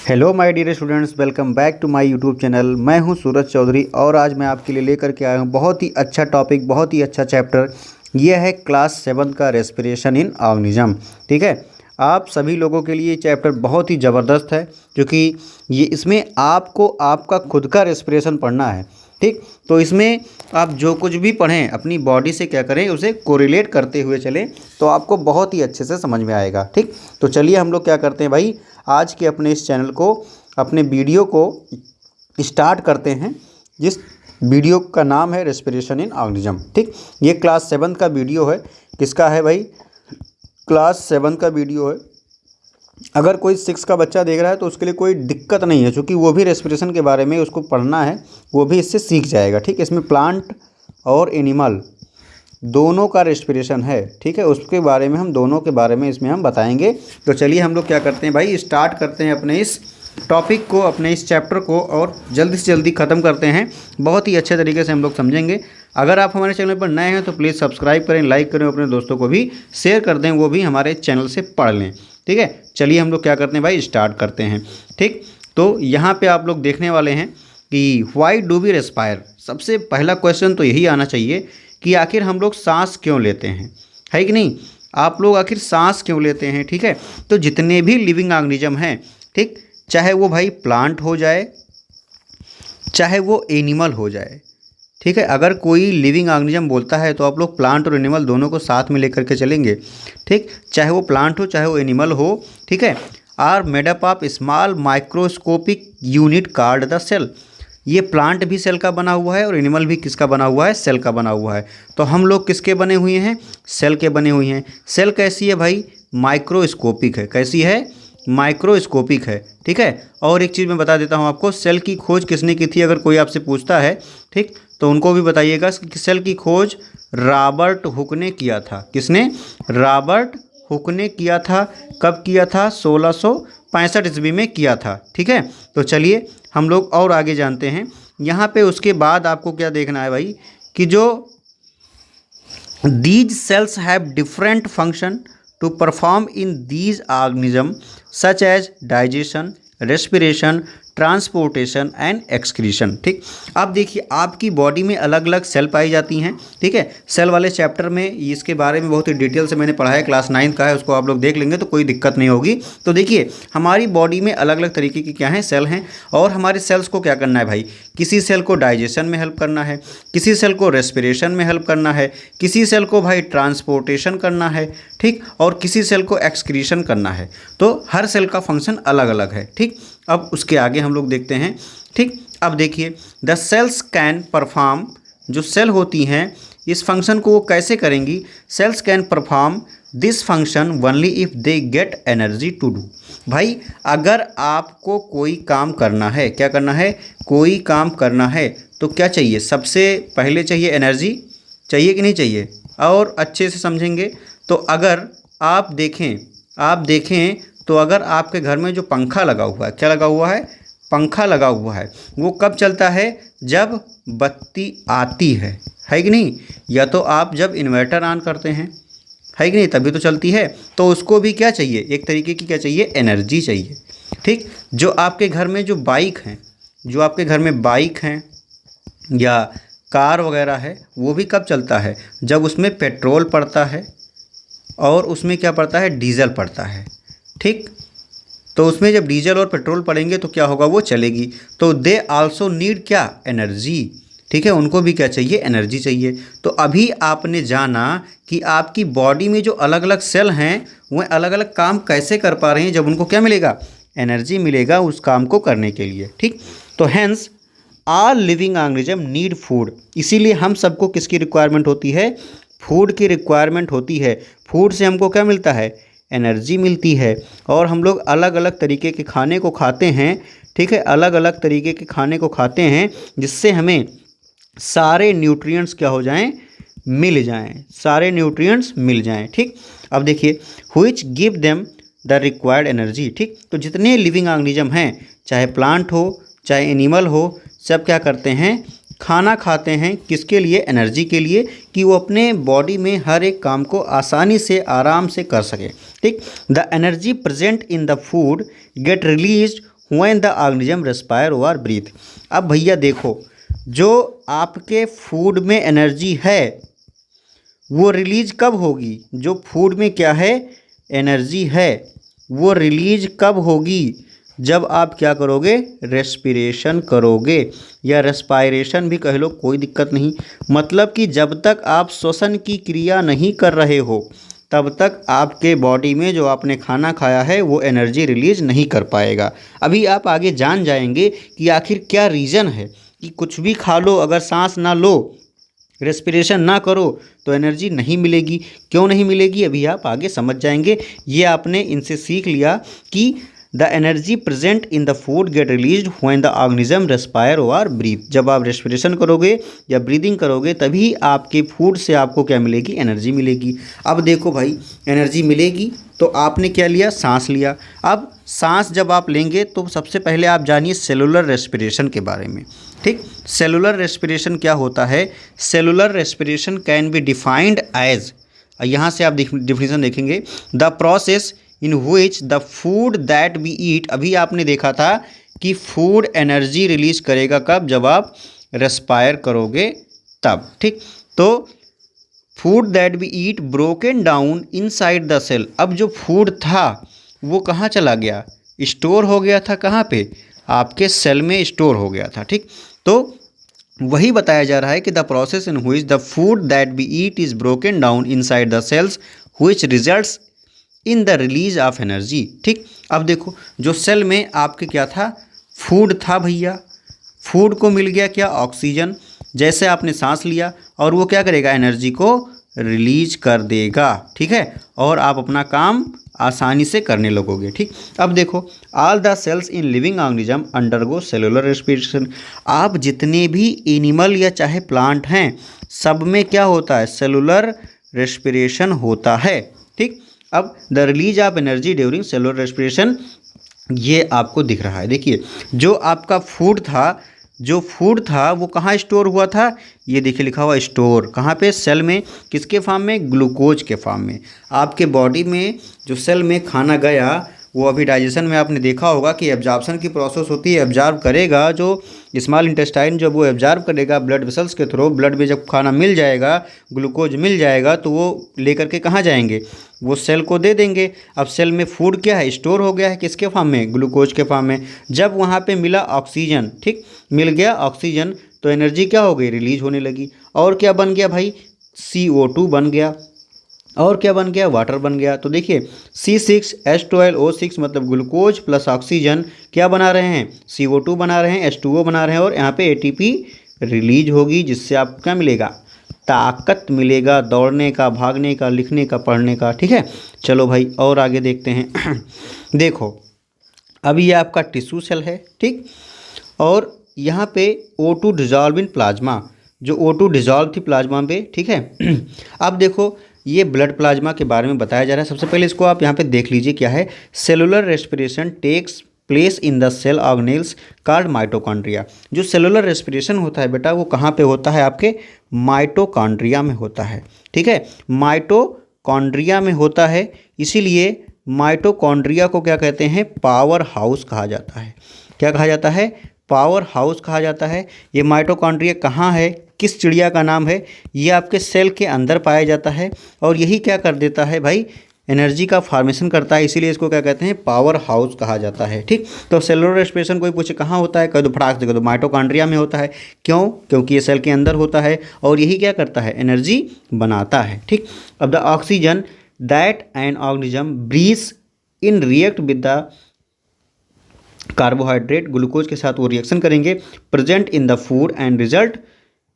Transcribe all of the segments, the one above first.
Hello my dear students, welcome back to my YouTube channel. मैं हूं सूरज चौधरी और आज मैं आपके लिए लेकर के आया हूं बहुत ही अच्छा टॉपिक, बहुत ही अच्छा चैप्टर। यह है क्लास 7 का रेस्पिरेशन इन ऑर्गेनिज्म। ठीक है, आप सभी लोगों के लिए चैप्टर बहुत ही ज़बरदस्त है क्योंकि ये इसमें आपको आपका खुद का रेस्पिरेशन पढ़ना है। ठीक, तो इसमें आप जो कुछ भी पढ़ें अपनी बॉडी से क्या करें, उसे कोरिलेट करते हुए चलें तो आपको बहुत ही अच्छे से समझ में आएगा। ठीक, तो चलिए हम लोग क्या करते हैं भाई, आज के अपने इस चैनल को, अपने वीडियो को स्टार्ट करते हैं। जिस वीडियो का नाम है रेस्पिरेशन इन ऑर्गेनिज्म। ठीक, ये क्लास 7 का वीडियो है। किसका है भाई? क्लास 7 का वीडियो है। अगर कोई 6 का बच्चा देख रहा है तो उसके लिए कोई दिक्कत नहीं है, क्योंकि वो भी रेस्पिरेशन के बारे में उसको पढ़ना है, वो भी इससे सीख जाएगा। ठीक, इसमें प्लांट और एनिमल दोनों का रेस्पिरेशन है। ठीक है, उसके बारे में हम दोनों के बारे में इसमें हम बताएंगे। तो चलिए हम लोग क्या करते हैं भाई, स्टार्ट करते हैं अपने इस टॉपिक को, अपने इस चैप्टर को, और जल्दी से जल्दी ख़त्म करते हैं। बहुत ही अच्छे तरीके से हम लोग समझेंगे। अगर आप हमारे चैनल पर नए हैं तो प्लीज़ सब्सक्राइब करें, लाइक करें, अपने दोस्तों को भी शेयर कर दें, वो भी हमारे चैनल से पढ़ लें। ठीक है, चलिए हम लोग क्या करते हैं भाई, स्टार्ट करते हैं। ठीक, तो यहाँ पे आप लोग देखने वाले हैं कि व्हाई डू वी रेस्पायर। सबसे पहला क्वेश्चन तो यही आना चाहिए कि आखिर हम लोग सांस क्यों लेते हैं, है कि नहीं? आप लोग आखिर सांस क्यों लेते हैं? ठीक है, तो जितने भी लिविंग ऑर्गेनिज्म हैं, ठीक, चाहे वो भाई प्लांट हो जाए, चाहे वो एनिमल हो जाए। ठीक है, अगर कोई लिविंग ऑर्गेनिज्म बोलता है तो आप लोग प्लांट और एनिमल दोनों को साथ में लेकर के चलेंगे। ठीक, चाहे वो प्लांट हो चाहे वो एनिमल हो। ठीक है, are made up of small microscopic unit called the cell. ये प्लांट भी सेल का बना हुआ है और एनिमल भी किसका बना हुआ है? सेल का बना हुआ है। तो हम लोग किसके बने हुए हैं? सेल के बने हुए हैं। सेल कैसी है भाई? माइक्रोस्कोपिक है। कैसी है? माइक्रोस्कोपिक है। ठीक है, और एक चीज़ मैं बता देता हूँ आपको, सेल की खोज किसने की थी? अगर कोई आपसे पूछता है, ठीक, तो उनको भी बताइएगा कि सेल की खोज रॉबर्ट हुक ने किया था। किसने? रॉबर्ट हुक ने किया था। कब किया था? 1665 ईस्वी में किया था। ठीक है, तो चलिए हम लोग और आगे जानते हैं। यहाँ पे उसके बाद आपको क्या देखना है भाई, कि जो these cells have different function to perform in these organism such as digestion, respiration, transportation and excretion. ठीक, अब देखिए आपकी बॉडी में अलग अलग सेल पाई जाती हैं। ठीक है, सेल वाले चैप्टर में इसके बारे में बहुत ही डिटेल से मैंने पढ़ा है, क्लास 9 का है, उसको आप लोग देख लेंगे तो कोई दिक्कत नहीं होगी। तो देखिए हमारी बॉडी में अलग अलग तरीके की क्या हैं? सेल हैं। और हमारे सेल्स को क्या करना है भाई? किसी सेल को डाइजेशन में हेल्प करना है, किसी सेल को रेस्पिरेशन में हेल्प करना है, किसी सेल को भाई ट्रांसपोर्टेशन करना है, ठीक, और किसी सेल को एक्सक्रीशन करना है। तो हर सेल का फंक्शन अलग अलग है। ठीक, अब उसके आगे हम लोग देखते हैं। ठीक, अब देखिए द सेल्स कैन परफॉर्म, जो सेल होती हैं इस फंक्शन को वो कैसे करेंगी? Cells can perform this function only if they get energy to do. भाई अगर आपको कोई काम करना है, क्या करना है? कोई काम करना है तो क्या चाहिए? सबसे पहले चाहिए एनर्जी। चाहिए कि नहीं चाहिए? और अच्छे से समझेंगे तो अगर आप देखें तो अगर आपके घर में जो पंखा लगा हुआ है, क्या लगा हुआ है? पंखा लगा हुआ है, वो कब चलता है? जब बत्ती आती है कि नहीं? या तो आप जब इन्वर्टर ऑन करते हैं, है कि नहीं, तभी तो चलती है। तो उसको भी क्या चाहिए? एक तरीके की क्या चाहिए? एनर्जी चाहिए। ठीक, जो आपके घर में जो बाइक हैं या कार वगैरह है, वो भी कब चलता है? जब उसमें पेट्रोल पड़ता है और उसमें क्या पड़ता है? डीजल पड़ता है। ठीक, तो उसमें जब डीजल और पेट्रोल पड़ेंगे तो क्या होगा? वो चलेगी। तो दे आल्सो नीड क्या? एनर्जी। ठीक है, उनको भी क्या चाहिए? एनर्जी चाहिए। तो अभी आपने जाना कि आपकी बॉडी में जो अलग अलग सेल हैं वह अलग अलग काम कैसे कर पा रहे हैं, जब उनको क्या मिलेगा? एनर्जी मिलेगा उस काम को करने के लिए। ठीक, तो hence all living organism need food. इसीलिए हम सबको किसकी रिक्वायरमेंट होती है? फूड की रिक्वायरमेंट होती है। फूड से हमको क्या मिलता है? एनर्जी मिलती है। और हम लोग अलग अलग तरीके के खाने को खाते हैं। ठीक है, अलग अलग तरीके के खाने को खाते हैं जिससे हमें सारे न्यूट्रिएंट्स क्या हो जाएं? मिल जाएं, सारे न्यूट्रिएंट्स मिल जाएं। ठीक, अब देखिए which give them the required energy. ठीक, तो जितने लिविंग ऑर्गेनिज्म हैं, चाहे प्लांट हो चाहे एनिमल हो, सब क्या करते हैं? खाना खाते हैं। किसके लिए? एनर्जी के लिए, कि वो अपने बॉडी में हर एक काम को आसानी से आराम से कर सके। ठीक, the energy present in the food gate released when the organism respire और ब्रीथ। अब भैया देखो, जो आपके फूड में एनर्जी है वो रिलीज कब होगी? जो फूड में क्या है, एनर्जी है, वो रिलीज कब होगी? जब आप क्या करोगे, रेस्पिरेशन करोगे, या रेस्पायरेशन भी कह लो, कोई दिक्कत नहीं। मतलब कि जब तक आप श्वसन की क्रिया नहीं कर रहे हो तब तक आपके बॉडी में जो आपने खाना खाया है वो एनर्जी रिलीज नहीं कर पाएगा। अभी आप आगे जान जाएंगे कि आखिर क्या रीज़न है कि कुछ भी खा लो, अगर सांस ना लो, रेस्पिरेशन ना करो तो एनर्जी नहीं मिलेगी। क्यों नहीं मिलेगी, अभी आप आगे समझ जाएंगे। ये आपने इनसे सीख लिया कि the energy present in the food gate released when the organism respire और ब्रीथ। जब आप रेस्पिरेशन करोगे या ब्रीदिंग करोगे तभी आपके फूड से आपको क्या मिलेगी, एनर्जी मिलेगी। अब देखो भाई, एनर्जी मिलेगी तो आपने क्या लिया, सांस लिया। अब सांस जब आप लेंगे तो सबसे पहले आप जानिए सेलुलर रेस्पिरेशन के बारे में। ठीक, सेलुलर रेस्पिरेशन क्या होता है? Cellular respiration can be defined as, यहाँ से आप डिफिनेशन देखेंगे, the process in which the food that we eat. अभी आपने देखा था कि फूड एनर्जी रिलीज करेगा कब, जब आप रेस्पायर करोगे तब। ठीक, तो food that we eat broken down inside the cell. अब जो फूड था वो कहाँ चला गया, स्टोर हो गया था। कहाँ पे, आपके सेल में स्टोर हो गया था। ठीक, तो वही बताया जा रहा है कि the process in which the food that we eat is broken down inside the cells which results in the release of energy. ठीक, अब देखो, जो सेल में आपके क्या था, फूड था भैया, फूड को मिल गया क्या, ऑक्सीजन। जैसे आपने सांस लिया और वो क्या करेगा, एनर्जी को रिलीज कर देगा। ठीक है, और आप अपना काम आसानी से करने लगोगे। ठीक, अब देखो, all the cells in living organism undergo cellular respiration. आप जितने भी एनिमल या चाहे प्लांट हैं, सब में क्या होता है, सेलुलर रेस्पिरेशन होता है। ठीक, अब the release of energy during cellular respiration, ये आपको दिख रहा है। देखिए, जो आपका फूड था, जो फूड था वो कहाँ स्टोर हुआ था, ये देखिए लिखा हुआ स्टोर, कहाँ पे, सेल में। किसके फॉर्म में, ग्लूकोज के फॉर्म में। आपके बॉडी में जो सेल में खाना गया वो अभी डाइजेशन में आपने देखा होगा कि एब्जॉर्प्शन की प्रोसेस होती है, एब्जॉर्ब करेगा जो स्मॉल इंटेस्टाइन, जब वो एब्जॉर्ब करेगा ब्लड वेसल्स के थ्रू, ब्लड में जब खाना मिल जाएगा, ग्लूकोज मिल जाएगा, तो वो लेकर के कहाँ जाएंगे, वो सेल को दे देंगे। अब सेल में फूड क्या है, स्टोर हो गया है, किसके फॉर्म में, ग्लूकोज के फॉर्म में। जब वहाँ पे मिला ऑक्सीजन, ठीक, मिल गया ऑक्सीजन, तो एनर्जी क्या हो गई, रिलीज होने लगी। और क्या बन गया भाई, CO2 बन गया, और क्या बन गया, वाटर बन गया। तो देखिए C6H12O6 मतलब ग्लूकोज प्लस ऑक्सीजन क्या बना रहे हैं, CO2 बना रहे हैं, H2O बना रहे हैं, और यहाँ पे ATP रिलीज होगी, जिससे आपको क्या मिलेगा, ताकत मिलेगा, दौड़ने का, भागने का, लिखने का, पढ़ने का। ठीक है, चलो भाई और आगे देखते हैं। देखो, अभी ये आपका टिश्यू सेल है। ठीक, और यहाँ पे O2 डिजॉल्व इन प्लाज्मा, जो O2 डिजॉल्व थी प्लाज्मा पे। ठीक है, अब देखो, ये ब्लड प्लाज्मा के बारे में बताया जा रहा है। सबसे पहले इसको आप यहाँ पे देख लीजिए क्या है, cellular respiration takes place in the cell organelles called mitochondria. जो सेलुलर रेस्पिरेशन होता है बेटा, वो कहाँ पे होता है, आपके माइटोकॉन्ड्रिया में होता है। ठीक है, माइटोकॉन्ड्रिया में होता है, इसीलिए माइटोकॉन्ड्रिया को क्या कहते हैं, पावर हाउस कहा जाता है। क्या कहा जाता है, पावर हाउस कहा जाता है। ये माइटोकॉन्ड्रिया कहाँ है, किस चिड़िया का नाम है, ये आपके सेल के अंदर पाया जाता है, और यही क्या कर देता है भाई, एनर्जी का फॉर्मेशन करता है, इसीलिए इसको क्या कहते हैं, पावर हाउस कहा जाता है। ठीक, तो सेलुलर रेस्पिरेशन कोई पूछे कहाँ होता है, कह दो फटाक से कह दो माइटोकॉन्ड्रिया में होता है। क्यों, क्योंकि ये सेल के अंदर होता है, और यही क्या करता है, एनर्जी बनाता है। ठीक, अब the oxygen that an organism breathes in react with the carbohydrate, glucose के साथ वो रिएक्शन करेंगे, present in the food and result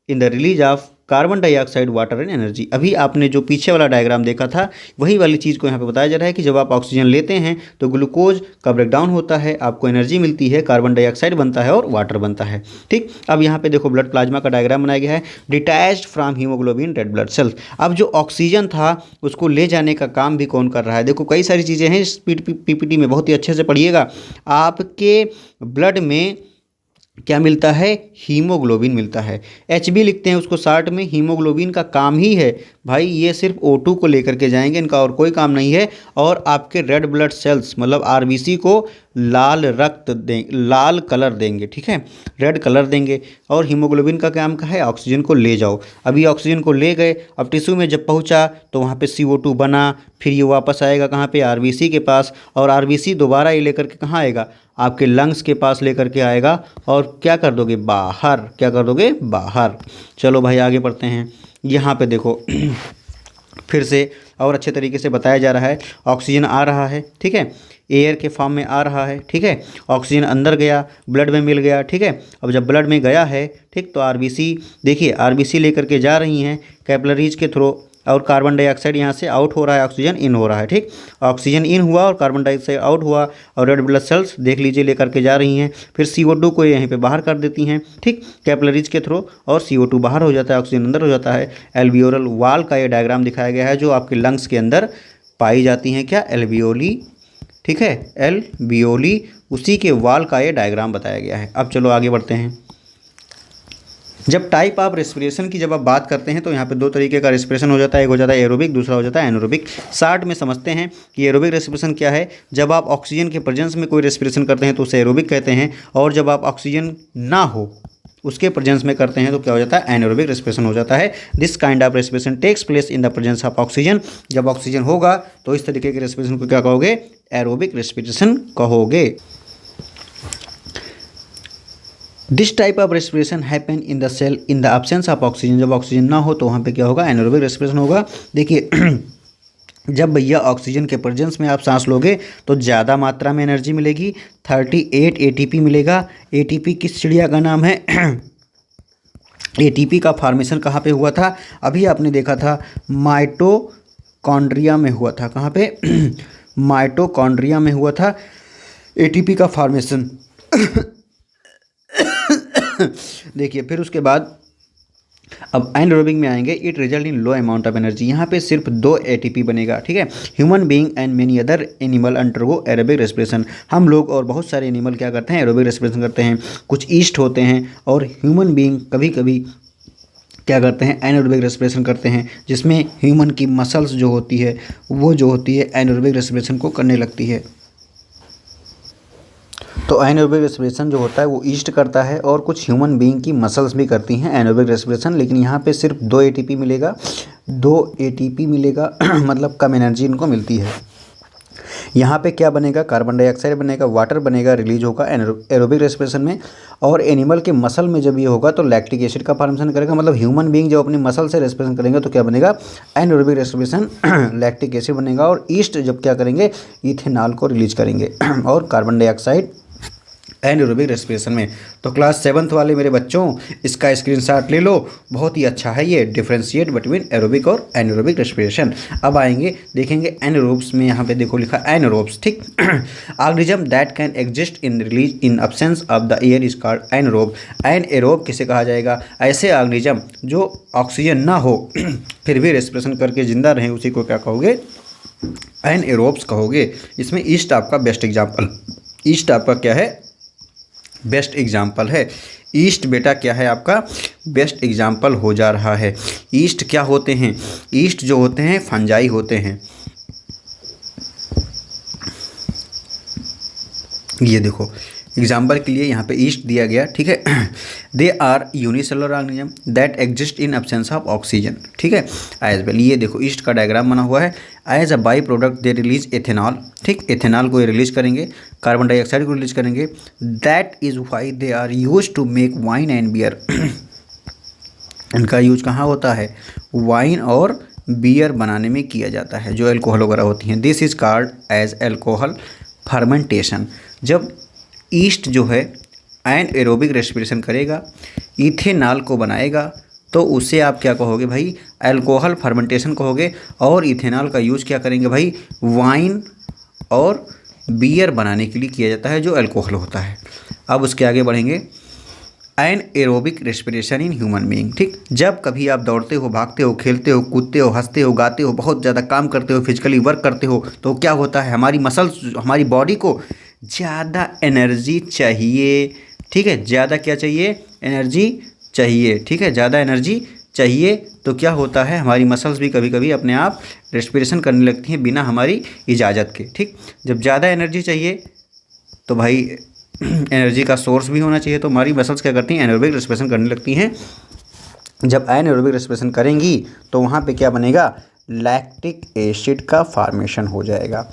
in the release of carbon dioxide, water and energy. अभी आपने जो पीछे वाला डायग्राम देखा था, वही वाली चीज़ को यहाँ पे बताया जा रहा है कि जब आप ऑक्सीजन लेते हैं तो ग्लूकोज का ब्रेकडाउन होता है, आपको एनर्जी मिलती है, कार्बन डाइऑक्साइड बनता है और वाटर बनता है। ठीक, अब यहाँ पे देखो ब्लड प्लाज्मा का डायग्राम बनाया गया है, detached from haemoglobin red blood cells. अब जो ऑक्सीजन था उसको ले जाने का काम भी कौन कर रहा है, देखो कई सारी चीज़ें हैं इस PPT में, बहुत ही अच्छे से पढ़िएगा। आपके ब्लड में क्या मिलता है, हीमोग्लोबिन मिलता है। HB लिखते हैं उसको शॉर्ट में। हीमोग्लोबिन का काम ही है भाई, ये सिर्फ O2 को लेकर के जाएंगे, इनका और कोई काम नहीं है। और आपके रेड ब्लड सेल्स मतलब RBC को लाल रक्त दें, लाल कलर देंगे, ठीक है, रेड कलर देंगे। और हीमोग्लोबिन का काम क्या है, ऑक्सीजन को ले जाओ। अभी ऑक्सीजन को ले गए, अब टिश्यू में जब पहुंचा तो वहाँ पे CO2 बना, फिर ये वापस आएगा कहाँ पे, RBC के पास। और RBC दोबारा ये लेकर के कहाँ आएगा, आपके लंग्स के पास लेकर के आएगा। और क्या कर दोगे, बाहर, क्या कर दोगे, बाहर। चलो भाई आगे बढ़ते हैं। यहाँ पे देखो फिर से और अच्छे तरीके से बताया जा रहा है। ऑक्सीजन आ रहा है, ठीक है, एयर के फॉर्म में आ रहा है, ठीक है। ऑक्सीजन अंदर गया, ब्लड में मिल गया, ठीक है। अब जब ब्लड में गया है, ठीक, तो RBC देखिए, RBC लेकर के जा रही हैं कैपिलरीज के थ्रू, और कार्बन डाइऑक्साइड यहाँ से आउट हो रहा है, ऑक्सीजन इन हो रहा है, ठीक। ऑक्सीजन इन हुआ और कार्बन डाइऑक्साइड आउट हुआ, और रेड ब्लड सेल्स देख लीजिए लेकर के जा रही हैं। फिर CO2 को यहीं पे बाहर कर देती हैं, ठीक, कैपिलरीज के थ्रू, और CO2 बाहर हो जाता है, ऑक्सीजन अंदर हो जाता है। एल्वियोलर वाल का ये डायग्राम दिखाया गया है, जो आपके लंग्स के अंदर पाई जाती हैं, क्या, एल्वियोली, ठीक है, एल्वियोली, उसी के वाल का ये डायग्राम बताया गया है। अब चलो आगे बढ़ते हैं। जब टाइप ऑफ रेस्पिरेशन की जब आप बात करते हैं तो यहाँ पे दो तरीके का रेस्पिरेशन हो जाता है, एक हो जाता है एरोबिक, दूसरा हो जाता है एनोरोबिक। शॉर्ट में समझते हैं कि एरोबिक रेस्पिरेशन क्या है। जब आप ऑक्सीजन के प्रेजेंस में कोई रेस्पिरेशन करते हैं तो उसे एरोबिक कहते हैं, और जब आप ऑक्सीजन ना हो उसके प्रेजेंस में करते हैं तो क्या हो जाता है, एनोरोबिक रेस्पिरेशन हो जाता है। This kind of respiration takes place in the presence of oxygen. जब ऑक्सीजन होगा तो इस तरीके के रेस्पिरेशन को क्या कहोगे, एरोबिक रेस्पिरेशन कहोगे। This type of respiration happen in the cell in the absence of oxygen. जब ऑक्सीजन ना हो तो वहाँ पे क्या होगा, एनोरोबिक रेस्पिरेशन होगा। देखिए जब भैया ऑक्सीजन के प्रेजेंस में आप सांस लोगे तो ज़्यादा मात्रा में एनर्जी मिलेगी, 38 ATP मिलेगा। ATP किस चिड़िया का नाम है ATP का फॉर्मेशन कहाँ पे हुआ था, अभी आपने देखा था माइटोकॉन्ड्रिया में हुआ था। कहाँ पे माइटोकॉन्ड्रिया में हुआ था ATP का फॉर्मेशन देखिए फिर उसके बाद अब एनरोबिक में आएंगे। It result in low amount of energy. यहाँ पे सिर्फ 2 ATP बनेगा, ठीक है। Human being and many other animal undergo aerobic respiration. हम लोग और बहुत सारे एनिमल क्या करते हैं, एरोबिक रेस्पिरेशन करते हैं। कुछ ईस्ट होते हैं, और ह्यूमन बीइंग कभी कभी क्या करते हैं, एनरोबिक रेस्पिरेशन करते हैं, जिसमें ह्यूमन की मसल्स जो होती है वो जो होती है एनरोबिक रेस्पिरेशन को करने लगती है। तो एनएरोबिक रेस्पिरेशन जो होता है वो ईस्ट करता है, और कुछ ह्यूमन बीइंग की मसल्स भी करती हैं एनएरोबिक रेस्पिरेशन। लेकिन यहाँ पे सिर्फ 2 ATP मिलेगा, 2 ATP मिलेगा मतलब कम एनर्जी इनको मिलती है। यहाँ पे क्या बनेगा, कार्बन डाइऑक्साइड बनेगा, वाटर बनेगा, रिलीज होगा एरोबिक रेस्पिरेशन में। और एनिमल के मसल में जब ये होगा तो लैक्टिक एसिड का फॉर्मेशन करेगा। मतलब ह्यूमन बीइंग जब अपनी मसल से रेस्पिरेशन करेंगे तो क्या बनेगा, एनएरोबिक रेस्पिरेशन लैक्टिक एसिड बनेगा। और ईस्ट जब क्या करेंगे, इथेनॉल को रिलीज करेंगे और कार्बन डाइऑक्साइड एनएरोबिक रेस्पिरेशन में। तो क्लास 7th वाले मेरे बच्चों इसका स्क्रीनशॉट ले लो, बहुत ही अच्छा है ये, डिफरेंशिएट बिटवीन एरोबिक और एनएरोबिक रेस्पिरेशन। अब आएंगे देखेंगे एनएरोब्स में, यहाँ पे देखो लिखा एनएरोब्स, ठीक। Organism that can exist in release in absence of the air is called anaerobe. Anaerobe किसे कहा जाएगा, ऐसे ऑर्गेनिज्म जो ऑक्सीजन ना हो फिर भी रेस्पिरेशन करके जिंदा रहें, उसी को क्या कहोगे, एनएरोब्स कहोगे। इसमें ईस्ट आपका बेस्ट एग्जाम्पल, ईस्ट आपका क्या है, बेस्ट एग्जाम्पल है। ईस्ट बेटा क्या है आपका, बेस्ट एग्जाम्पल हो जा रहा है। ईस्ट क्या होते हैं, ईस्ट जो होते हैं फंजाई होते हैं। ये देखो एग्जाम्पल के लिए यहाँ पे ईस्ट दिया गया, ठीक है। They are unicellular organism that exist in absence of oxygen, ठीक है, एज वेल। ये देखो ईस्ट का डायग्राम बना हुआ है। एज अ बाई प्रोडक्ट दे रिलीज एथेनॉल, ठीक, एथेनॉल को ये रिलीज करेंगे, कार्बन डाइऑक्साइड को रिलीज करेंगे। That is why they are used to make wine and beer. इनका यूज कहाँ होता है, वाइन और बियर बनाने में किया जाता है, जो एल्कोहल वगैरह होती हैं। This is called as alcohol fermentation. जब ईस्ट जो है एनएरोबिक रेस्पिरेशन करेगा, इथेनॉल को बनाएगा, तो उसे आप क्या कहोगे भाई, अल्कोहल फर्मेंटेशन कहोगे। और इथेनॉल का यूज़ क्या करेंगे भाई, वाइन और बियर बनाने के लिए किया जाता है, जो अल्कोहल होता है। अब उसके आगे बढ़ेंगे, anaerobic respiration in human being, ठीक। जब कभी आप दौड़ते हो, भागते हो, खेलते हो, कूदते हो, हंसते हो, गाते हो, बहुत ज़्यादा काम करते हो, फिजिकली वर्क करते हो, तो क्या होता है, हमारी मसल्स, हमारी बॉडी को ज़्यादा एनर्जी चाहिए, ठीक है, ज़्यादा क्या चाहिए, एनर्जी चाहिए, ठीक है, ज़्यादा एनर्जी चाहिए तो क्या होता है, हमारी मसल्स भी कभी कभी अपने आप रेस्पिरेशन करने लगती हैं बिना हमारी इजाज़त के। ठीक, जब ज़्यादा एनर्जी चाहिए तो भाई एनर्जी का सोर्स भी होना चाहिए, तो हमारी मसल्स क्या करती हैं, एनारोबिक रेस्पिरेशन करने लगती हैं। जब एनारोबिक रेस्पिरेशन करेंगी तो वहाँ पे क्या बनेगा, लैक्टिक एसिड का फॉर्मेशन हो जाएगा।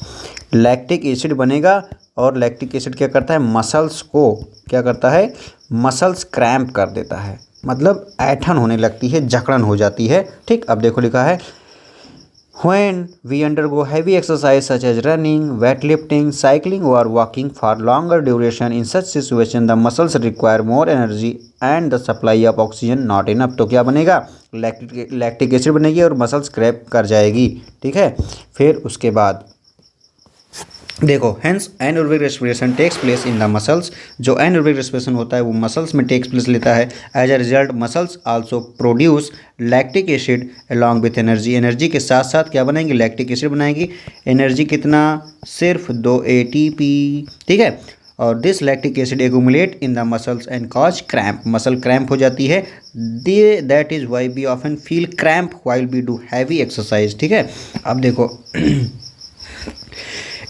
लैक्टिक एसिड बनेगा और लैक्टिक एसिड क्या करता है, मसल्स को क्या करता है, मसल्स क्रैम्प कर देता है, मतलब ऐंठन होने लगती है, जकड़न हो जाती है। ठीक, अब देखो लिखा है when we undergo heavy exercise such as running, weightlifting, cycling or walking for longer duration, in such situation the muscles require more energy and the supply of oxygen not enough। तो क्या बनेगा, लैक्टिक एसिड बनेगी और muscles cramp कर जाएगी। ठीक है, फिर उसके बाद देखो hence anaerobic respiration takes place in the muscles. जो एनारोबिक रेस्पिरेशन होता है वो मसल्स में टेक्स प्लेस लेता है। As a result muscles also produce lactic acid along with energy. Energy के साथ साथ क्या बनाएंगी, लैक्टिक एसिड बनाएगी। एनर्जी कितना, सिर्फ 2 ATP। ठीक है, और this lactic acid accumulate in the muscles and cause cramp. Muscle cramp हो जाती है, that is why we often feel cramp while we do heavy exercise. ठीक है, अब देखो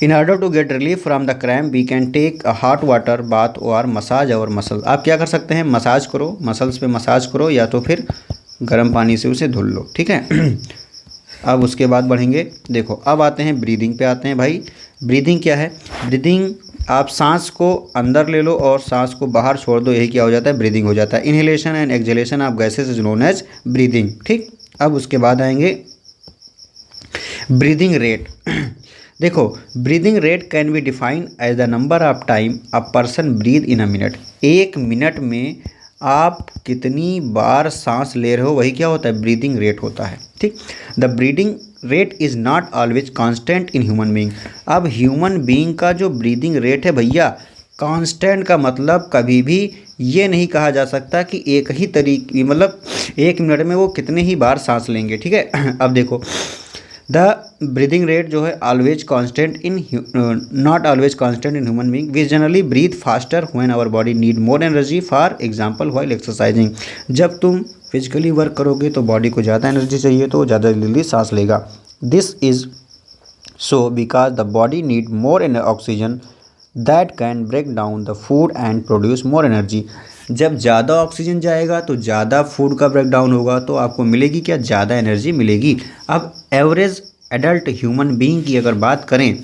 In order to get relief from the cramp, we can take a hot water bath or massage our muscle। आप क्या कर सकते हैं, massage करो, मसल्स पे मसाज करो या तो फिर गर्म पानी से उसे धुल लो। ठीक है अब उसके बाद बढ़ेंगे, देखो अब आते हैं ब्रीदिंग पे आते हैं भाई। ब्रीदिंग क्या है, ब्रीदिंग आप सांस को अंदर ले लो और सांस को बाहर छोड़ दो, यही क्या हो जाता है, ब्रीदिंग हो जाता है। Inhalation and exhalation of gases is known as breathing. ठीक, अब उसके बाद आएंगे ब्रीदिंग रेट। देखो breathing rate can be define as the number of time a person breathe in a minute. 1 minute में आप कितनी बार सांस ले रहे हो वही क्या होता है, ब्रीदिंग रेट होता है। ठीक, the breathing rate is not always constant in human being. अब ह्यूमन बीइंग का जो ब्रीदिंग रेट है भैया, कांस्टेंट का मतलब कभी भी ये नहीं कहा जा सकता कि एक ही तरीके, मतलब 1 मिनट में वो कितने ही बार सांस लेंगे। ठीक है अब देखो द ब्रीदिंग रेट जो है always constant in not always constant in human being. We generally breathe faster when our body need more energy, for example while exercising. जब तुम फिजिकली वर्क करोगे तो बॉडी को ज़्यादा एनर्जी चाहिए तो ज़्यादा जल्दी सांस लेगा। This is so because the body need more oxygen that can break down the food and produce more energy. जब ज़्यादा ऑक्सीजन जाएगा तो ज़्यादा फूड का ब्रेक डाउन होगा तो आपको मिलेगी क्या, ज़्यादा एनर्जी मिलेगी। अब एवरेज एडल्ट ह्यूमन बीइंग की अगर बात करें,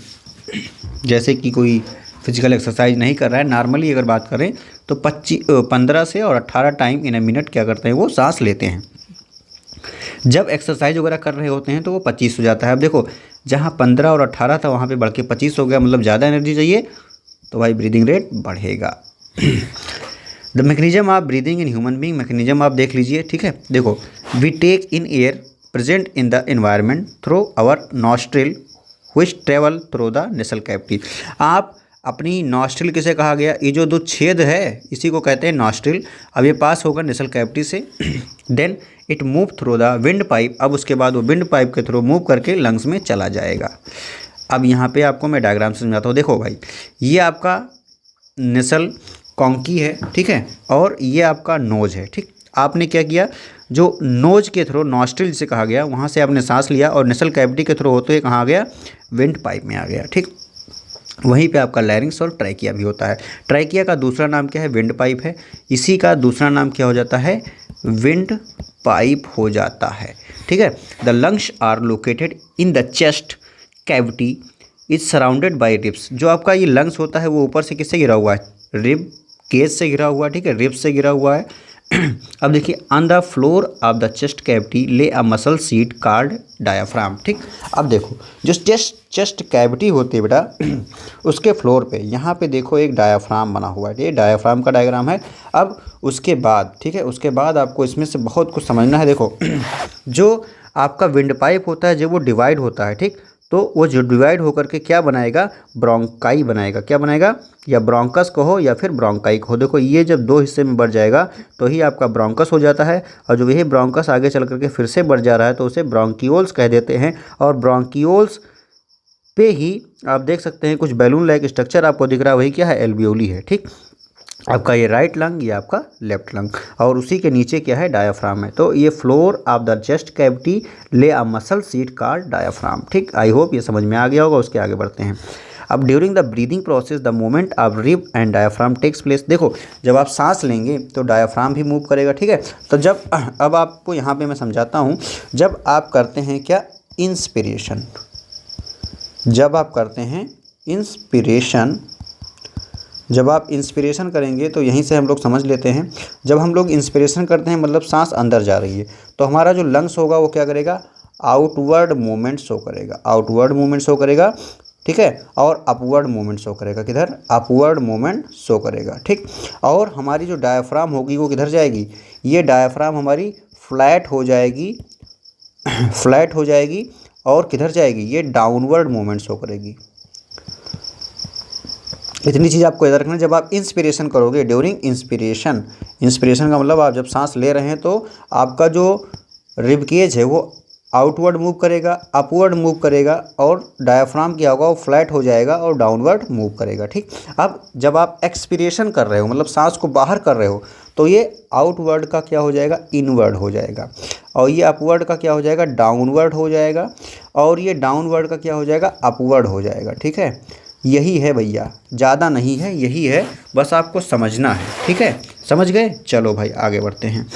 जैसे कि कोई फिजिकल एक्सरसाइज नहीं कर रहा है, नॉर्मली अगर बात करें तो 15 से और 18 टाइम इन ए मिनट क्या करते हैं, वो सांस लेते हैं। जब एक्सरसाइज वगैरह कर रहे होते हैं तो वो 25 हो जाता है। अब देखो जहाँ 15 और 18 था वहाँ पे बढ़ के 25 हो गया, मतलब ज़्यादा एनर्जी चाहिए तो भाई ब्रीदिंग रेट बढ़ेगा। The mechanism of breathing in human being, mechanism आप देख लीजिए। ठीक है, देखो we take in air present in the environment through our nostril which travel through the nasal cavity. आप अपनी नॉस्ट्रिल किसे कहा गया, ये जो 2 छेद है इसी को कहते हैं नॉस्ट्रिल। अब ये पास होगा नेसल कैविटी से, then it move through the wind pipe. अब उसके बाद वो विंड पाइप के थ्रू मूव करके लंग्स में चला जाएगा। अब यहाँ पे आपको मैं डायग्राम से समझाता हूँ। देखो भाई ये आपका नेसल कॉन्की है, ठीक है, और ये आपका नोज है। ठीक, आपने क्या किया, जो नोज के थ्रू नॉस्ट्रिल जिसे कहा गया वहाँ से आपने सांस लिया और नेसल कैविटी के थ्रू होते हुए कहाँ आ गया, विंड पाइप में आ गया। ठीक, वहीं पे आपका लैरिंक्स और ट्रैकिया भी होता है। ट्रैकिया का दूसरा नाम क्या है, विंड पाइप है। इसी का दूसरा नाम क्या हो जाता है, विंड पाइप हो जाता है। ठीक है, the lungs are located in the chest cavity is surrounded by ribs. जो आपका ये लंग्स होता है वो ऊपर से किससे घिरा हुआ है, रिब केज से घिरा हुआ है। ठीक है, रिब्स से घिरा हुआ है। अब देखिए on the floor of the chest cavity lay a muscle sheet called diaphragm. ठीक, अब देखो जो चेस्ट कैविटी होती है बेटा उसके फ्लोर पे यहाँ पे देखो एक डायाफ्राम बना हुआ है, ये डायाफ्राम का डायग्राम है। अब उसके बाद ठीक है, उसके बाद आपको इसमें से बहुत कुछ समझना है। देखो जो आपका विंड पाइप होता है जब वो डिवाइड होता है, ठीक, तो वो जो डिवाइड होकर के क्या बनाएगा, ब्रोंकाई बनाएगा। क्या बनाएगा, या ब्रोंकस कहो या फिर ब्रोंकाई कहो। देखो ये जब 2 हिस्से में बढ़ जाएगा तो ही आपका ब्रोंकस हो जाता है, और जो यही ब्रोंकस आगे चल करके फिर से बढ़ जा रहा है तो उसे ब्रोंकियोल्स कह देते हैं। और ब्रोंकियोल्स पे ही आप देख सकते हैं कुछ बैलून लाइक स्ट्रक्चर आपको दिख रहा है, वही क्या है, एल्वियोली है। ठीक, आपका ये राइट लंग, ये आपका लेफ्ट लंग, और उसी के नीचे क्या है, डायाफ्राम है। तो ये floor of the chest cavity lay a muscle sheet called diaphragm. ठीक, आई होप ये समझ में आ गया होगा। उसके आगे बढ़ते हैं। अब during the breathing process the movement of rib and diaphragm takes place. देखो जब आप सांस लेंगे तो डायाफ्राम भी मूव करेगा। ठीक है, तो जब अब आपको यहाँ पे मैं समझाता हूँ। जब आप करते हैं क्या, इंस्पिरेशन, जब आप करते हैं इंस्पिरेशन, जब आप इंस्पिरेशन करेंगे तो यहीं से हम लोग समझ लेते हैं। जब हम लोग इंस्पिरेशन करते हैं मतलब सांस अंदर जा रही है, तो हमारा जो लंग्स होगा वो क्या करेगा, आउटवर्ड मूवमेंट शो करेगा, आउटवर्ड मूवमेंट शो करेगा। ठीक है, और अपवर्ड मूवमेंट शो करेगा, किधर, अपवर्ड मूवमेंट शो करेगा। ठीक, और हमारी जो डायाफ्राम होगी वो किधर जाएगी, ये डायाफ्राम हमारी फ्लैट हो जाएगी, फ्लैट हो जाएगी, और किधर जाएगी, ये डाउनवर्ड मूवमेंट शो करेगी। इतनी चीज़ आपको याद रखना है। जब आप इंस्पिरेशन करोगे, ड्यूरिंग इंस्पिरेशन, इंस्पिरेशन का मतलब आप जब सांस ले रहे हैं तो आपका जो रिबकेज है वो आउटवर्ड मूव करेगा, अपवर्ड मूव करेगा, और डायाफ्राम क्या होगा, वो फ्लैट हो जाएगा और डाउनवर्ड मूव करेगा। ठीक, अब जब आप एक्सपिरेशन कर रहे हो मतलब सांस को बाहर कर रहे हो, तो ये आउटवर्ड का क्या हो जाएगा, इनवर्ड हो जाएगा, और ये अपवर्ड का क्या हो जाएगा, डाउनवर्ड हो जाएगा, और ये डाउनवर्ड का क्या हो जाएगा, अपवर्ड हो जाएगा। ठीक है, यही है भैया, ज़्यादा नहीं है, यही है, बस आपको समझना है। ठीक है, समझ गए। चलो भाई आगे बढ़ते हैं।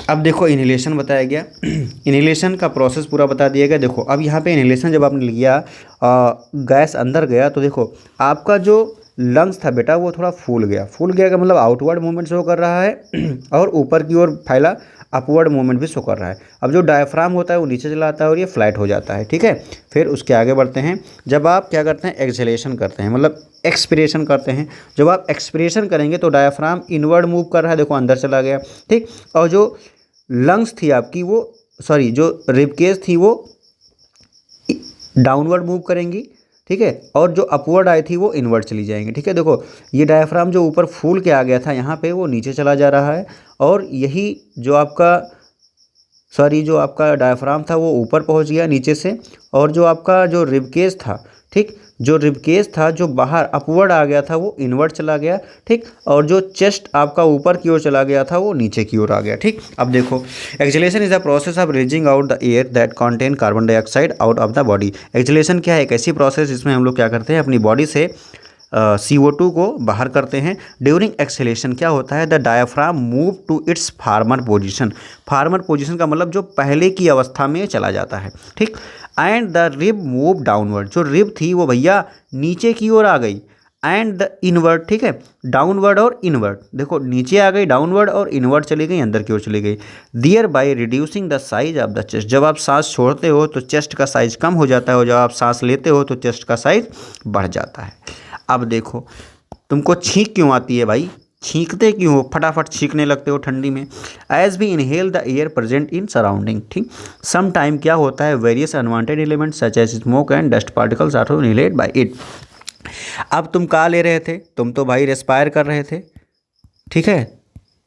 अब देखो इन्हेलेशन बताया गया, इन्हेलेशन का प्रोसेस पूरा बता दिया गया। देखो अब यहाँ पे इन्हेलेशन जब आपने लिया, गैस अंदर गया, तो देखो आपका जो लंग्स था बेटा वो थोड़ा फूल गया, फूल गया का मतलब आउटवर्ड मूवमेंट शो कर रहा है और ऊपर की ओर फैला अपवर्ड मूवमेंट भी शो कर रहा है। अब जो डायफ्राम होता है वो नीचे चला आता है और ये फ्लैट हो जाता है। ठीक है, फिर उसके आगे बढ़ते हैं। जब आप क्या करते हैं, एक्सहेलेशन करते हैं मतलब एक्सपिरेशन करते हैं। जब आप एक्सपिरेशन करेंगे तो डायफ्राम इनवर्ड मूव कर रहा है, देखो अंदर चला गया। ठीक, और जो लंग्स थी आपकी वो, सॉरी जो रिबकेज थी वो डाउनवर्ड मूव करेंगी। ठीक है, और जो अपवर्ड आई थी वो इनवर्ड चली जाएंगी। ठीक है, देखो ये डायफ्राम जो ऊपर फूल के आ गया था यहाँ पे वो नीचे चला जा रहा है, और यही जो आपका, सॉरी जो आपका डायफ्राम था वो ऊपर पहुँच गया नीचे से, और जो आपका जो रिबकेज था, ठीक, जो रिबकेज था जो बाहर अपवर्ड आ गया था वो इनवर्ड चला गया। ठीक, और जो चेस्ट आपका ऊपर की ओर चला गया था वो नीचे की ओर आ गया। ठीक, अब देखो exhalation is the process of releasing out the air that contain carbon dioxide out of the body. Exhalation क्या है, एक ऐसी प्रोसेस जिसमें हम लोग क्या करते हैं, अपनी बॉडी से CO2 को बाहर करते हैं। ड्यूरिंग एक्सहेलेशन क्या होता है, the diaphragm move to its former position. Former position का मतलब जो पहले की अवस्था में चला जाता है। ठीक, and the rib move downward. जो रिब थी वो भैया नीचे की ओर आ गई, एंड द इनवर्ड। ठीक है, डाउनवर्ड और इनवर्ड, देखो नीचे आ गई डाउनवर्ड और इनवर्ड चली गई, अंदर की ओर चली गई। Thereby reducing the size of the chest. जब आप सांस छोड़ते हो तो चेस्ट का साइज कम हो जाता है, और जब आप सांस लेते हो तो चेस्ट का साइज बढ़ जाता है। अब देखो तुमको छींक क्यों आती है भाई, छींकते क्यों हो, फटाफट छींकने लगते हो ठंडी में। As we inhale the air present in surrounding. ठीक, सम टाइम क्या होता है, various unwanted elements such as smoke and dust particles are inhaled by it. अब तुम कहाँ ले रहे थे, तुम तो भाई रेस्पायर कर रहे थे। ठीक है,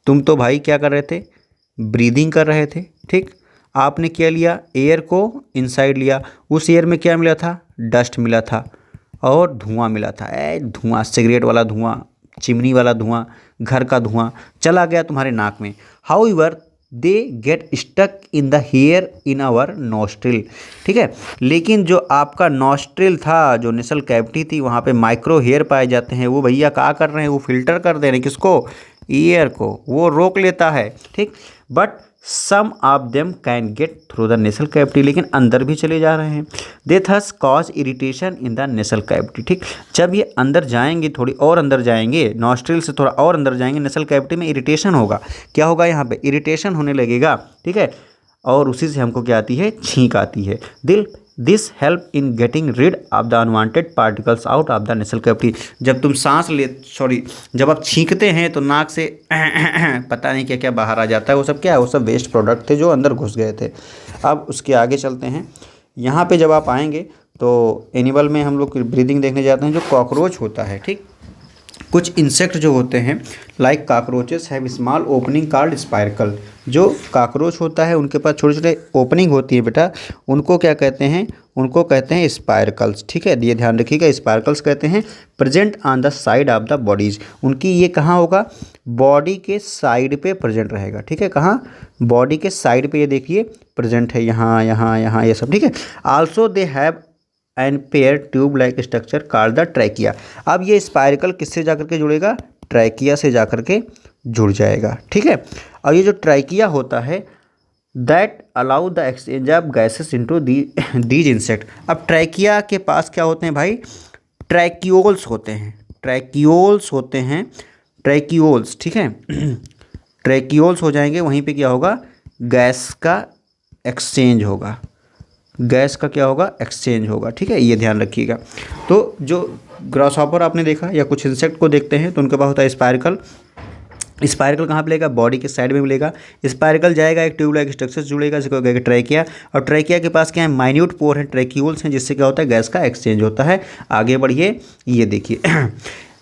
तुम तो भाई क्या कर रहे थे, ब्रीदिंग कर रहे थे। ठीक, आपने क्या लिया, एयर को इनसाइड लिया, उस एयर में क्या मिला था, डस्ट मिला था और धुआं मिला था। धुआं, सिगरेट वाला धुआं, चिमनी वाला धुआं, घर का धुआं चला गया तुम्हारे नाक में। However they get stuck in the hair in our nostril. ठीक है, लेकिन जो आपका नोस्ट्रिल था, जो नेसल कैविटी थी, वहाँ पे माइक्रो हेयर पाए जाते हैं। वो भैया क्या कर रहे हैं, वो फिल्टर कर दे रहे हैं किसको, एयर को, वो रोक लेता है। ठीक, but some of them can get through the nasal cavity, लेकिन अंदर भी चले जा रहे हैं। They thus cause irritation in the nasal cavity. ठीक, जब ये अंदर जाएंगे, थोड़ी और अंदर जाएंगे, नॉस्ट्रिल से थोड़ा और अंदर जाएंगे, नेसल कैविटी में इरिटेशन होगा। क्या होगा, यहाँ पे इरिटेशन होने लगेगा। ठीक है, और उसी से हमको क्या आती है, छींक आती है। This help in getting rid of the unwanted particles out of the nasal cavity. जब तुम सांस ले, सॉरी जब आप छींकते हैं तो नाक से पता नहीं क्या क्या बाहर आ जाता है, वो सब क्या है, वो सब वेस्ट प्रोडक्ट थे जो अंदर घुस गए थे। अब उसके आगे चलते हैं। यहाँ पे जब आप आएंगे तो एनिमल में हम लोग ब्रीदिंग देखने जाते हैं, जो कॉकरोच होता है। ठीक, कुछ इंसेक्ट जो होते हैं like cockroaches have small opening called spiracle. जो काकरोच होता है उनके पास छोटे छोटे ओपनिंग होती है बेटा, उनको क्या कहते हैं, उनको कहते हैं स्पाइरकल्स। ठीक है, ये ध्यान रखिएगा, स्पाइरकल्स कहते हैं। Present on the side of the bodies, उनकी ये कहाँ होगा, बॉडी के साइड पे प्रेजेंट रहेगा। ठीक है, कहाँ, बॉडी के साइड पे, ये देखिए प्रेजेंट है, यहाँ यहाँ यहाँ ये सब। ठीक है, also they have and pair tube like structure called the trachea. अब ये स्पाइरकल किससे जाकर के जुड़ेगा, ट्रैकिया से जाकर के जुड़ जाएगा। ठीक है, और ये जो ट्रैकिया होता है that allow the exchange of gases into these insect. अब ट्रैकिया के पास क्या होते हैं भाई, ट्रैक्यूल्स होते हैं, ट्रैक्यूल्स होते हैं, ट्रैक्यूल्स। ठीक है, ट्रैक्यूल्स हो जाएंगे, वहीं पे क्या होगा, गैस का एक्सचेंज होगा, गैस का क्या होगा, एक्सचेंज होगा। ठीक है, ये ध्यान रखिएगा। तो जो ग्रासहॉपर आपने देखा या कुछ इंसेक्ट को देखते हैं तो उनके पास होता है स्पाइरकल। स्पाइरकल कहाँ पे मिलेगा, बॉडी के साइड में मिलेगा। स्पाइरकल जाएगा एक ट्यूब लाइक स्ट्रक्चर से जुड़ेगा, जिसको कहेगा ट्रैकिया, और ट्रैकिया के पास क्या है, माइन्यूट पोर है, ट्रैक्यूल्स हैं, जिससे क्या होता है, गैस का एक्सचेंज होता है। आगे बढ़िए, ये देखिए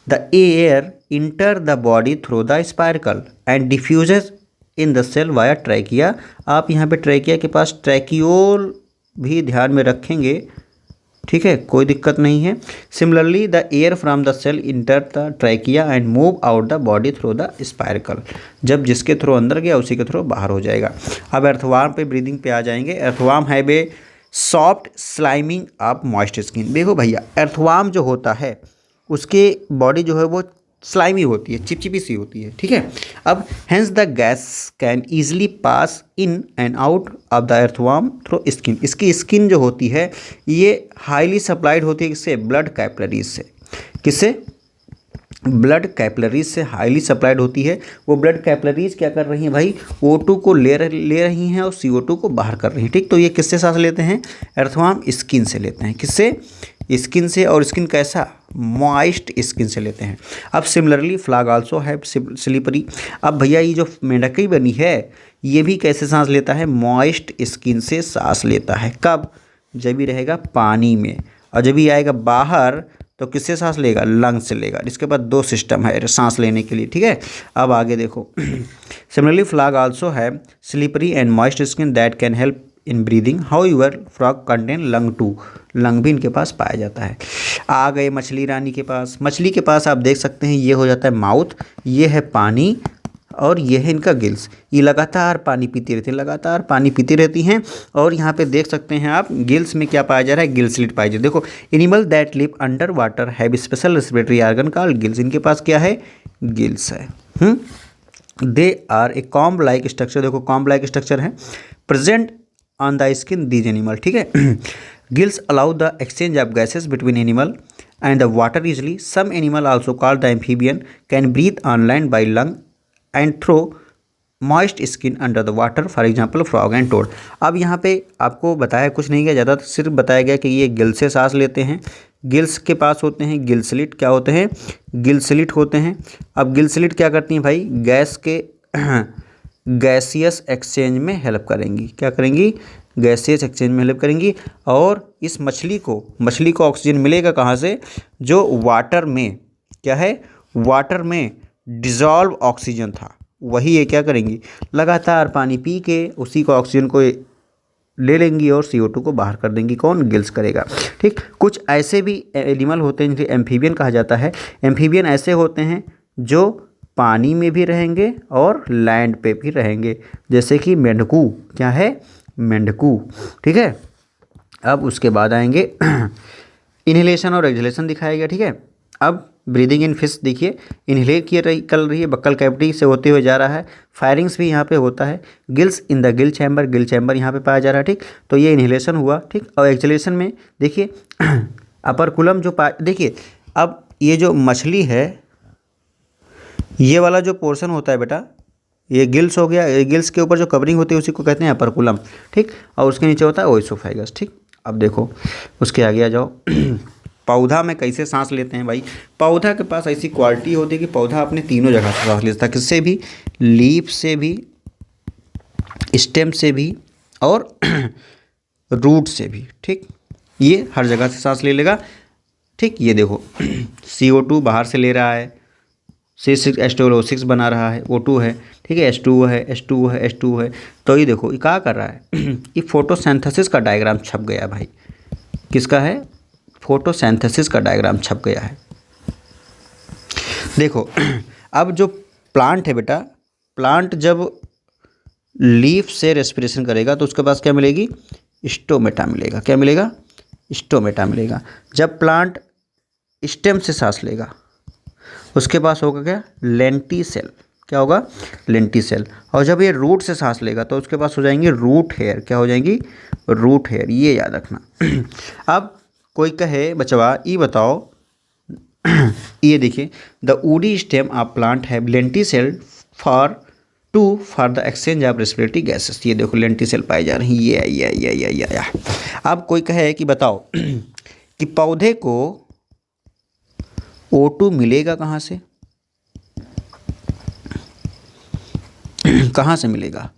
the air enter the body through the spiracle and diffuses in the cell via trachea. आप यहाँ पे ट्रैकिया के पास ट्रैक्यूल भी ध्यान में रखेंगे। ठीक है, कोई दिक्कत नहीं है। Similarly the air from the cell enter the trachea and move out the body through the spiracle. जब जिसके थ्रू अंदर गया उसी के थ्रू बाहर हो जाएगा। अब अर्थवार्म पे, ब्रीदिंग पे आ जाएंगे। अर्थवार्म है बे सॉफ्ट स्लाइमिंग ऑफ मॉइस्ट स्किन। देखो भैया, अर्थवार्म जो होता है उसके बॉडी जो है वो स्लाइमी होती है, चिपचिपी सी होती है। ठीक है, अब hence the gas can easily pass in and out of the earthworm through skin. इसकी स्किन जो होती है ये हाईली सप्लाइड होती है, किससे, ब्लड कैपिलरीज से। किससे, ब्लड कैपिलरीज से हाईली सप्लाइड होती है। वो ब्लड कैपिलरीज क्या कर रही हैं भाई, O2 को ले रही हैं और CO2 को बाहर कर रही हैं। ठीक, तो ये किससे सांस लेते हैं, अर्थवार्म स्किन से लेते हैं। किससे, स्किन से, और स्किन कैसा, मॉइस्ट स्किन से लेते हैं। अब सिमिलरली फ्लॉग आल्सो है स्लिपरी। अब भैया ये जो मेंढकी बनी है ये भी कैसे सांस लेता है, मॉइस्ट स्किन से सांस लेता है। कब, जब भी रहेगा पानी में, और जब भी आएगा बाहर तो किससे सांस लेगा, लंग से लेगा। इसके बाद दो सिस्टम है सांस लेने के लिए। ठीक है, अब आगे देखो सिमिलरली फ्लॉग आल्सो है slippery and moist skin that can help in breathing. However frog contain lung too, lung भी इनके पास पाया जाता है। आ गए मछली रानी के पास। मछली के पास आप देख सकते हैं ये हो जाता है माउथ, ये है पानी, और ये है इनका गिल्स। ये लगातार पानी पीती रहती हैं, लगातार पानी पीती रहती हैं। और यहाँ पे देख सकते हैं आप गिल्स में क्या पाया जा रहा है, गिल स्लिट पाई जा रही है। देखो, animal that live under water have special respiratory organ called gills. इनके पास क्या है, गिल्स है। They are a comb like structure. देखो, कॉम्ब लाइक स्ट्रक्चर है present on the skin these animal. ठीक है, gills allow the exchange of gases between animal and the water easily. Some animal also called the amphibian can breathe on land by lung and through moist skin under the water, for example frog and toad. अब यहाँ पे आपको बताया कुछ नहीं गया ज़्यादा, सिर्फ बताया गया कि ये गिल से सांस लेते हैं। गिल्स के पास होते हैं गिल स्लिट। क्या होते हैं, गिल स्लिट होते हैं। अब गिल स्लिट क्या करती हैं भाई, गैस के गैसियस एक्सचेंज में हेल्प करेंगी। क्या करेंगी, गैसियस एक्सचेंज में हेल्प करेंगी। और इस मछली को ऑक्सीजन मिलेगा कहाँ से, जो वाटर में क्या है, वाटर में डिज़ोल्व ऑक्सीजन था, वही ये क्या करेंगी, लगातार पानी पी के उसी को ऑक्सीजन को ले लेंगी और CO2 को बाहर कर देंगी। कौन, गिल्स करेगा। ठीक, कुछ ऐसे भी एनिमल होते हैं जिन्हें एम्फीबियन कहा जाता है। एम्फीबियन ऐसे होते हैं जो पानी में भी रहेंगे और लैंड पे भी रहेंगे, जैसे कि मेंढकू। क्या है, मेंढकू। ठीक है, अब उसके बाद आएंगे इनहेलेशन और एक्सहेलेशन दिखाया गया। ठीक है, अब ब्रीदिंग इन फिश देखिए, इनहेल कर रही है, बक्कल कैविटी से होते हुए जा रहा है। फायरिंग्स भी यहाँ पे होता है। Gills in the Gill chamber यहाँ पे पाया जा रहा है। ठीक, तो ये इनहेलेशन हुआ। ठीक, और एक्सहेलेशन में देखिए अपरकुलम जो देखिए, अब ये जो मछली है, ये वाला जो पोर्शन होता है बेटा, ये गिल्स हो गया। गिल्स के ऊपर जो कवरिंग होती है उसी को कहते हैं अपरकुलम। ठीक, और उसके नीचे होता है ओएसोफेगस। ठीक, अब देखो उसके आगे आ जाओ पौधा में कैसे सांस लेते हैं भाई। पौधा के पास ऐसी क्वालिटी होती है कि पौधा अपने तीनों जगह से सांस लेता है। किससे भी, लीफ से भी, स्टेम से भी, और रूट से भी। ठीक, ये हर जगह से सांस ले लेगा। ठीक, ये देखो CO2 बाहर से ले रहा है, C6H12O6 बना रहा है, O2 है, ठीक है, H2O है, H2O है, H2O है। तो ये देखो ये क्या कर रहा है ये फोटोसिंथेसिस का डायग्राम छप गया भाई। किसका है? फोटोसिंथेसिस का डायग्राम छप गया है। देखो अब जो प्लांट है बेटा, प्लांट जब लीफ से रेस्पिरेशन करेगा तो उसके पास क्या मिलेगी? स्टोमेटा मिलेगा। क्या मिलेगा? स्टोमेटा मिलेगा। जब प्लांट स्टेम से सांस लेगा उसके पास होगा क्या? लेंटिसेल। क्या होगा? लेंटिसेल। और जब ये रूट से सांस लेगा तो उसके पास हो जाएंगी रूट हेयर। क्या हो जाएंगी? Root hair. ये याद रखना। अब कोई कहे बचवा ये बताओ ये देखिए, the woody stem of plant have lenticel for the exchange of respiratory gases. ये देखो लेंटिसेल पाई जा रही है। ये अब कोई कहे कि बताओ कि पौधे को O2 मिलेगा कहाँ से? कहाँ से मिलेगा?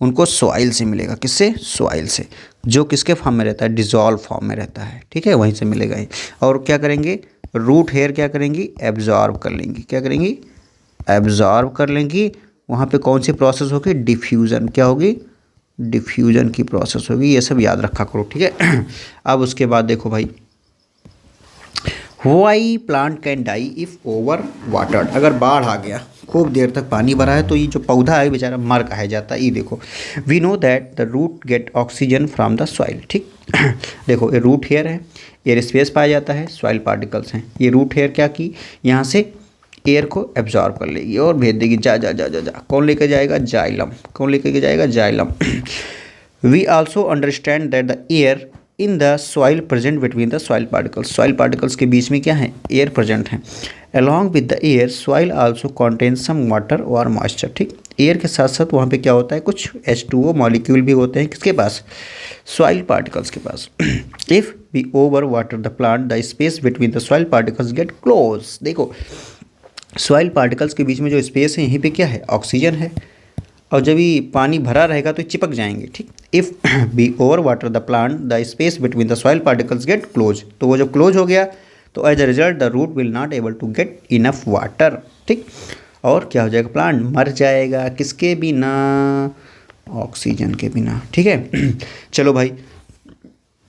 उनको सॉइल से मिलेगा। किससे? सॉइल से, जो किसके फॉर्म में रहता है? डिजॉल्व फॉर्म में रहता है, ठीक है, वहीं से मिलेगा ही। और क्या करेंगे? रूट हेयर क्या करेंगी? एब्जॉर्ब कर लेंगी। क्या करेंगी? एब्जॉर्ब कर लेंगी। वहाँ पे कौन सी प्रोसेस होगी? डिफ्यूज़न। क्या होगी? डिफ्यूज़न की प्रोसेस होगी। ये सब याद रखा करो, ठीक है। अब उसके बाद देखो भाई, why plant can die if over watered. अगर बाढ़ आ गया, खूब देर तक पानी भरा है, तो ये जो पौधा है बेचारा मर काहे जाता है। ये देखो, we know that the root get oxygen from the soil. ठीक देखो, ये रूट हेयर है, एयर स्पेस पाया जाता है, सॉइल पार्टिकल्स हैं। ये रूट हेयर क्या की, यहाँ से एयर को एब्जॉर्ब कर लेगी और भेज देगी जा जा जा जा जा। कौन लेकर जाएगा? जाइलम। कौन लेकर जाएगा? Xylem. We also understand that the air in the soil present between the soil particles. Soil particles के बीच में क्या है? एयर प्रेजेंट है। Along with the air soil also contain some water और मॉइस्चर। ठीक, एयर के साथ साथ वहाँ पे क्या होता है? कुछ H2O मॉलिक्यूल भी होते हैं। किसके पास? सॉइल पार्टिकल्स के पास। If we over water the plant the space between the soil particles get close. देखो, सॉइल पार्टिकल्स के बीच में जो स्पेस है, यहीं पे क्या है? ऑक्सीजन है। और जब ये पानी भरा रहेगा तो चिपक जाएंगे। ठीक, if we over water the plant the space between the soil particles get close. तो वो जब क्लोज हो गया तो as a result the root will not able to get enough water. ठीक, और क्या हो जाएगा? प्लांट मर जाएगा। किसके बिना? ऑक्सीजन के बिना। ठीक है। चलो भाई,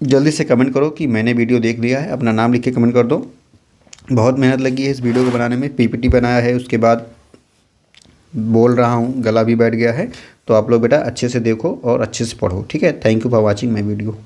जल्दी से कमेंट करो कि मैंने वीडियो देख लिया है। अपना नाम लिख के कमेंट कर दो। बहुत मेहनत लगी है इस वीडियो को बनाने में। PPT बनाया है, उसके बाद बोल रहा हूँ, गला भी बैठ गया है। तो आप लोग बेटा अच्छे से देखो और अच्छे से पढ़ो। ठीक है। Thank you for watching my video.